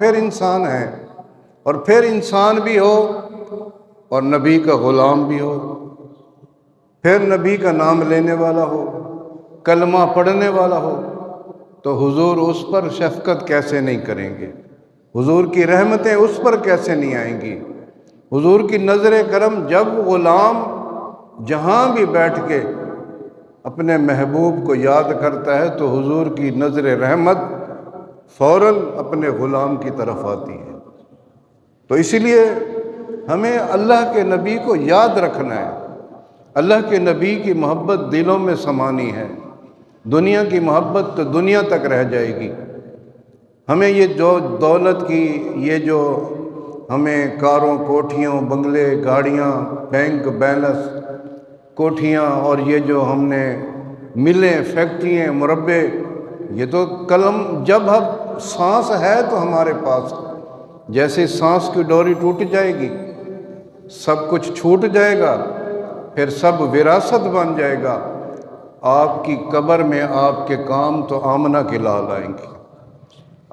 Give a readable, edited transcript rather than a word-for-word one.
پھر انسان ہے، اور پھر انسان بھی ہو اور نبی کا غلام بھی ہو، پھر نبی کا نام لینے والا ہو، کلمہ پڑھنے والا ہو، تو حضور اس پر شفقت کیسے نہیں کریں گے؟ حضور کی رحمتیں اس پر کیسے نہیں آئیں گی؟ حضور کی نظر کرم جب غلام جہاں بھی بیٹھ کے اپنے محبوب کو یاد کرتا ہے تو حضور کی نظر رحمت فوراً اپنے غلام کی طرف آتی ہے۔ تو اسی لیے ہمیں اللہ کے نبی کو یاد رکھنا ہے، اللہ کے نبی کی محبت دلوں میں سمانی ہے۔ دنیا کی محبت تو دنیا تک رہ جائے گی، ہمیں یہ جو دولت کی، یہ جو ہمیں کاروں کوٹھیوں بنگلے گاڑیاں بینک بیلنس کوٹھیاں اور یہ جو ہم نے ملیں فیکٹریاں مربے، یہ تو قلم جب اب سانس ہے تو ہمارے پاس، جیسے سانس کی ڈوری ٹوٹ جائے گی سب کچھ چھوٹ جائے گا، پھر سب وراثت بن جائے گا۔ آپ کی قبر میں آپ کے کام تو آمنہ کے لال آئیں گے۔